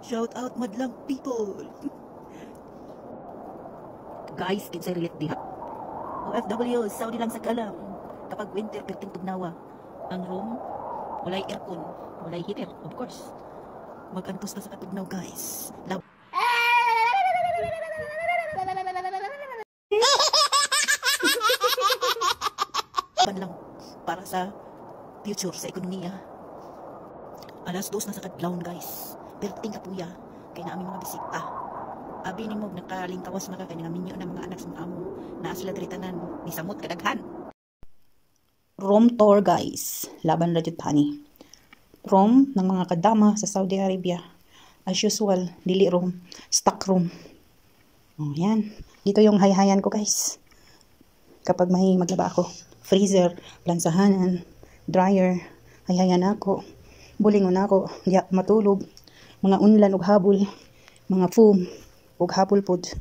Shout out madlang people. Guys, kinsay relate diha. OFW, Saudi lang sa kalam. Kapag winter, perting tugnawa. Ang room, walay aircon, walay heater, of course. Mag-antos na sa katugnaw, guys. Love. Lang para sa future sa ekonomiya. Alas 2 na sa kadlawon, guys. Perting kapuya kay na aming mga bisita. Abi ni mo nakalingkawas maka kay ngaminyo ng mga anak sa amo na sila dritanan ni samot kadaghan. Room tour, guys. Laban na jud pani. Room ng mga kadama sa Saudi Arabia. As usual, dili room, stock room. Oh, yan. Dito yung hayhayan ko, guys. Kapag may maglaba ako. Freezer, plansahanan, dryer, hayhayan ako. Bulingon ako, diya matulog. Mga unlan ug habol, mga foam ug habol pod.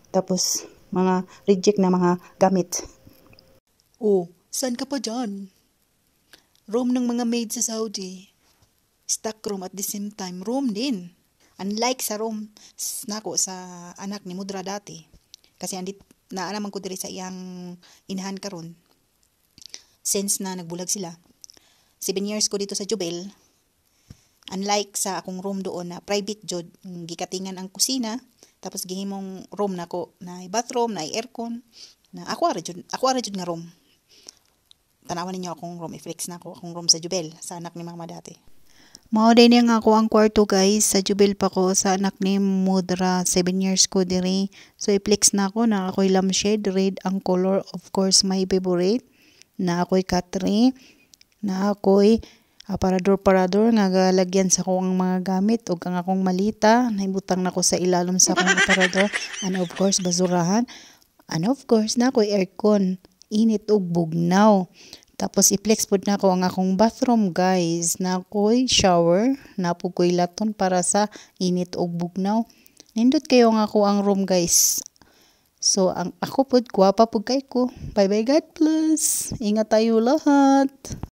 Tapos mga reject na mga gamit. Oh, saan ka pa dyan? Room ng mga maid sa Saudi. Stock room at the same time, room din. Unlike sa room nako sa anak ni Mudra dati. Kasi andit naa naman ko diri sa iyang inahan karon. Since na nagbulag sila. 7 years ko dito sa Jubel. Unlike sa akong room doon na private jud, gikatingan ang kusina, tapos gihimong room nako na bathroom, na aircon, na ako ra jud nga room. Tanawan ninyo akong room, i-flex na ako akong room sa Jubel, sa anak ni mama dati. Mao din nga ako ang kwarto, guys, sa Jubel pa ko sa anak ni Mudra, 7 years ko diri. So i-flex na ako na ako'y lampshade, red ang color, of course my favorite. Na ako'y katri, na ako'y aparador nga galagyan sa akong mga gamit ug ang akong malita naibutang nako sa ilalom sa akong aparador, and of course basurahan, and of course na ako'y aircon, init ug bugnaw. Tapos i-flex pod nako ang akong bathroom, guys, na ako'y shower, na po ko'y laton para sa init ug bugnaw. Nindot kayo nga ako ang room, guys. So, ang ako pod, guwapa pod kay ko. Bye-bye, God bless. Ingat tayo lahat.